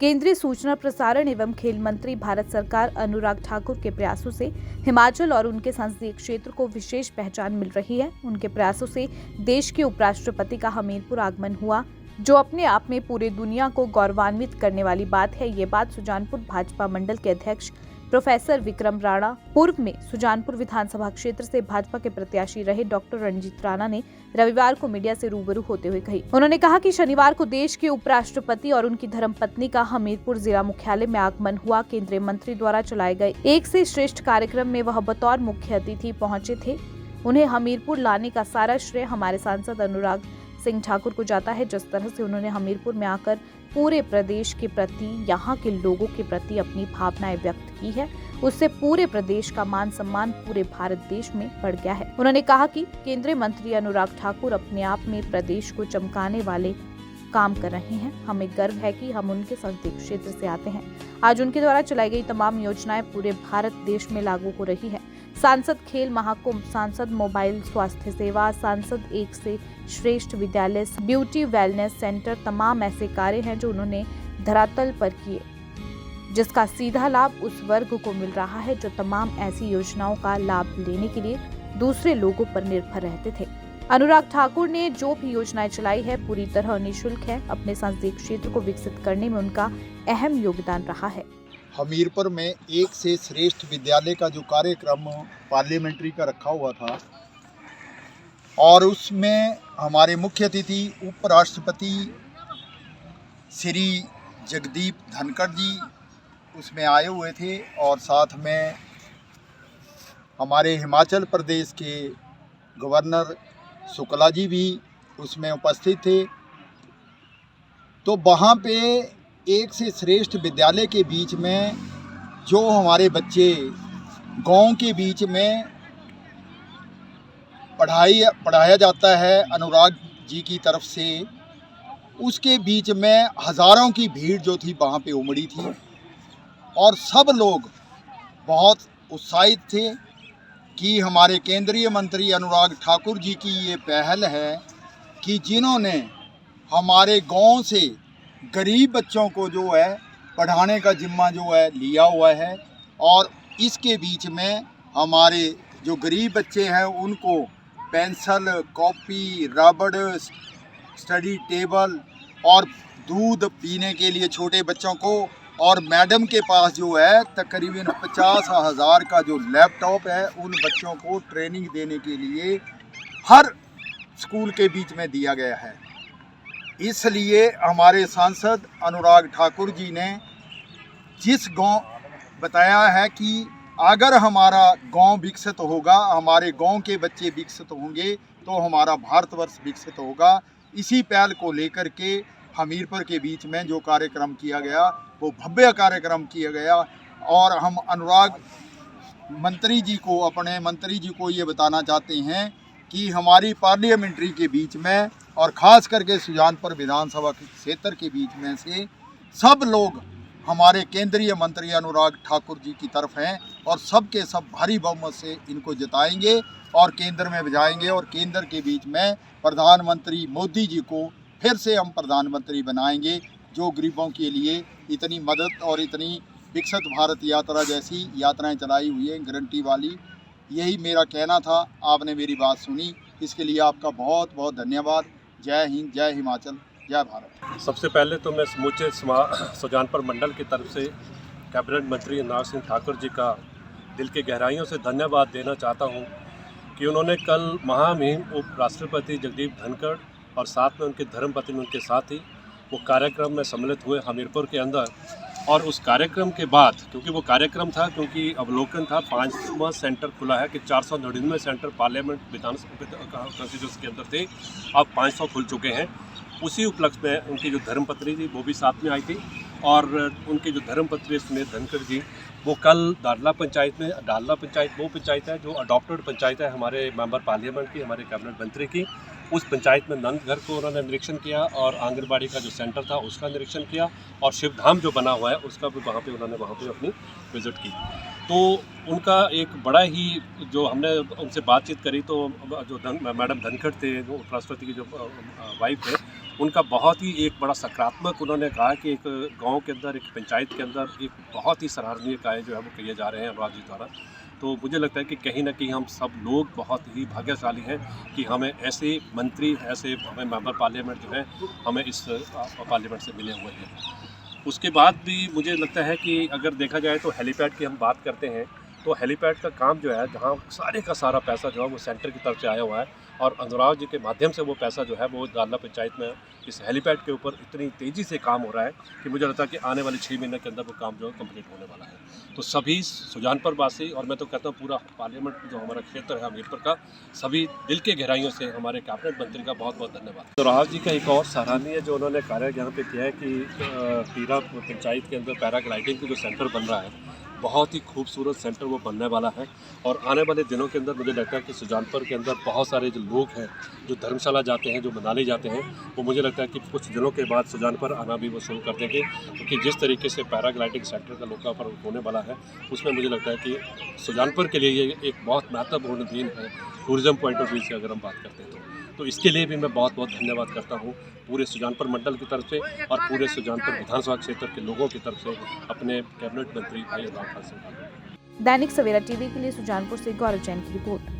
केंद्रीय सूचना प्रसारण एवं खेल मंत्री भारत सरकार अनुराग ठाकुर के प्रयासों से हिमाचल और उनके संसदीय क्षेत्र को विशेष पहचान मिल रही है। उनके प्रयासों से देश के उपराष्ट्रपति का हमीरपुर आगमन हुआ, जो अपने आप में पूरे दुनिया को गौरवान्वित करने वाली बात है। ये बात सुजानपुर भाजपा मंडल के अध्यक्ष प्रोफेसर विक्रम राणा, पूर्व में सुजानपुर विधानसभा क्षेत्र से भाजपा के प्रत्याशी रहे डॉक्टर रणजीत राणा ने रविवार को मीडिया से रूबरू होते हुए कही। उन्होंने कहा कि शनिवार को देश के उपराष्ट्रपति और उनकी धर्मपत्नी का हमीरपुर जिला मुख्यालय में आगमन हुआ। केंद्रीय मंत्री द्वारा चलाए गए एक से श्रेष्ठ कार्यक्रम में वह बतौर मुख्य अतिथि पहुंचे थे। उन्हें हमीरपुर लाने का सारा श्रेय हमारे सांसद अनुराग सिंह ठाकुर को जाता है। जिस तरह से उन्होंने हमीरपुर में आकर पूरे प्रदेश के प्रति, यहाँ के लोगों के प्रति अपनी भावनाएं व्यक्त की है, उससे पूरे प्रदेश का मान सम्मान पूरे भारत देश में बढ़ गया है। उन्होंने कहा कि केंद्रीय मंत्री अनुराग ठाकुर अपने आप में प्रदेश को चमकाने वाले काम कर रहे हैं। हमें गर्व है कि हम उनके संसदीय क्षेत्र से आते हैं। आज उनके द्वारा चलाई गई तमाम योजनाएं पूरे भारत देश में लागू हो रही है। सांसद खेल महाकुंभ, सांसद मोबाइल स्वास्थ्य सेवा, सांसद एक से श्रेष्ठ विद्यालय, ब्यूटी वेलनेस सेंटर, तमाम ऐसे कार्य हैं जो उन्होंने धरातल पर किए, जिसका सीधा लाभ उस वर्ग को मिल रहा है जो तमाम ऐसी योजनाओं का लाभ लेने के लिए दूसरे लोगों पर निर्भर रहते थे। अनुराग ठाकुर ने जो भी योजनाएं चलाई है पूरी तरह निःशुल्क है। अपने संसदीय क्षेत्र को विकसित करने में उनका अहम योगदान रहा है। हमीरपुर में एक से श्रेष्ठ विद्यालय का जो कार्यक्रम पार्लियामेंट्री का रखा हुआ था और उसमें हमारे मुख्य अतिथि उपराष्ट्रपति श्री जगदीप धनखड़ जी उसमें आए हुए थे और साथ में हमारे हिमाचल प्रदेश के गवर्नर शुक्ला जी भी उसमें उपस्थित थे। तो वहाँ पे एक से श्रेष्ठ विद्यालय के बीच में जो हमारे बच्चे गांव के बीच में पढ़ाया जाता है अनुराग जी की तरफ से, उसके बीच में हज़ारों की भीड़ जो थी वहाँ पे उमड़ी थी और सब लोग बहुत उत्साहित थे कि हमारे केंद्रीय मंत्री अनुराग ठाकुर जी की ये पहल है कि जिन्होंने हमारे गांव से गरीब बच्चों को जो है पढ़ाने का जिम्मा जो है लिया हुआ है और इसके बीच में हमारे जो गरीब बच्चे हैं उनको पेंसिल, कॉपी, रबड़, स्टडी टेबल और दूध पीने के लिए छोटे बच्चों को, और मैडम के पास जो है तकरीबन 50,000 का जो लैपटॉप है उन बच्चों को ट्रेनिंग देने के लिए हर स्कूल के बीच में दिया गया है। इसलिए हमारे सांसद अनुराग ठाकुर जी ने जिस गांव बताया है कि अगर हमारा गांव विकसित होगा, हमारे गांव के बच्चे विकसित होंगे तो हमारा भारतवर्ष विकसित होगा। इसी पहल को लेकर के हमीरपुर के बीच में जो कार्यक्रम किया गया वो भव्य कार्यक्रम किया गया और हम अनुराग मंत्री जी को, अपने मंत्री जी को ये बताना चाहते हैं कि हमारी पार्लियामेंट्री के बीच में और ख़ास करके सुजानपुर विधानसभा के क्षेत्र के बीच में से सब लोग हमारे केंद्रीय मंत्री अनुराग ठाकुर जी की तरफ हैं और सब के सब भारी बहुमत से इनको जिताएंगे और केंद्र में भेजाएंगे और केंद्र के बीच में प्रधानमंत्री मोदी जी को फिर से हम प्रधानमंत्री बनाएंगे, जो गरीबों के लिए इतनी मदद और इतनी विकसित भारत यात्रा जैसी यात्राएं चलाई हुई है गारंटी वाली। यही मेरा कहना था, आपने मेरी बात सुनी, इसके लिए आपका बहुत बहुत धन्यवाद। जय हिंद, जय हिमाचल, जय भारत। सबसे पहले तो मैं समूचे सुजानपुर मंडल की तरफ से कैबिनेट मंत्री अनुराग सिंह ठाकुर जी का दिल के गहराइयों से धन्यवाद देना चाहता हूं कि उन्होंने कल महामहिम उपराष्ट्रपति जगदीप धनखड़ और साथ में उनके धर्मपत्नी उनके साथ ही वो कार्यक्रम में सम्मिलित हुए हमीरपुर के अंदर। और उस कार्यक्रम के बाद, क्योंकि वो कार्यक्रम था, क्योंकि अवलोकन था, 5वां सेंटर खुला है कि 499 सेंटर पार्लियामेंट विधानसभा कॉन्स्टिट्यूंसी के अंदर थे, अब 500 खुल चुके हैं। उसी उपलक्ष्य में उनकी जो धर्मपत्नी थी वो भी साथ में आई थी और उनकी जो धर्मपत्नी सुनील धनखड़ जी वो कल डालना पंचायत में, डालना पंचायत वो पंचायत है जो अडॉप्टेड पंचायत है हमारे मेंबर पार्लियामेंट की, हमारे कैबिनेट मंत्री की, उस पंचायत में नंद घर को उन्होंने निरीक्षण किया और आंगनबाड़ी का जो सेंटर था उसका निरीक्षण किया और शिवधाम जो बना हुआ है उसका भी वहाँ पे अपनी विजिट की। तो उनका एक बड़ा ही, जो हमने उनसे बातचीत करी तो जो मैडम धनखड़ थे, जो उपराष्ट्रपति की जो वाइफ है, उनका बहुत ही एक बड़ा सकारात्मक उन्होंने कहा कि एक गांव के अंदर, एक पंचायत के अंदर एक बहुत ही सराहनीय कार्य जो है वो किए जा रहे हैं अनुराग जी द्वारा। तो मुझे लगता है कि कहीं ना कहीं हम सब लोग बहुत ही भाग्यशाली हैं कि हमें ऐसे मंत्री, ऐसे हमें मेंबर पार्लियामेंट जो है हमें इस पार्लियामेंट से मिले हुए हैं। उसके बाद भी मुझे लगता है कि अगर देखा जाए तो हेलीपैड की हम बात करते हैं तो हेलीपैड का काम जो है, जहाँ सारे का सारा पैसा जो है वो सेंटर की तरफ से आया हुआ है और अनुराग जी के माध्यम से वो पैसा जो है वो दालना पंचायत में इस हेलीपैड के ऊपर इतनी तेज़ी से काम हो रहा है कि मुझे लगता है कि आने वाले 6 महीने के अंदर वो काम जो है कंप्लीट होने वाला है। तो सभी सुजानपुर वासी और मैं तो कहता हूँ पूरा पार्लियामेंट जो हमारा क्षेत्र है हमीरपुर का, सभी दिल के गहराइयों से हमारे कैबिनेट मंत्री का बहुत बहुत धन्यवाद। तो अनुराग जी का एक और सराहनीय जो उन्होंने कार्य यहाँ पे किया है कि टीरा पंचायत के अंदर पैराग्लाइडिंग का जो सेंटर बन रहा है, बहुत ही खूबसूरत सेंटर वो बनने वाला है और आने वाले दिनों के अंदर मुझे लगता है कि सुजानपुर के अंदर बहुत सारे जो लोग हैं जो धर्मशाला जाते हैं, जो मनाली जाते हैं, वो मुझे लगता है कि कुछ दिनों के बाद सुजानपुर आना भी वो शुरू कर देंगे, क्योंकि जिस तरीके से पैराग्लाइडिंग सेंटर का लोकार्पण होने वाला है उसमें मुझे लगता है कि सुजानपुर के लिए ये एक बहुत महत्वपूर्ण दिन है टूरिज़्म पॉइंट ऑफ व्यू से अगर हम बात करते हैं तो इसके लिए भी मैं बहुत बहुत धन्यवाद करता हूँ पूरे सुजानपुर मंडल की तरफ से और पूरे सुजानपुर विधानसभा क्षेत्र के लोगों की तरफ से अपने कैबिनेट मंत्री भाई अनुराग ठाकुर। दैनिक सवेरा टीवी के लिए सुजानपुर से गौरव जैन की रिपोर्ट।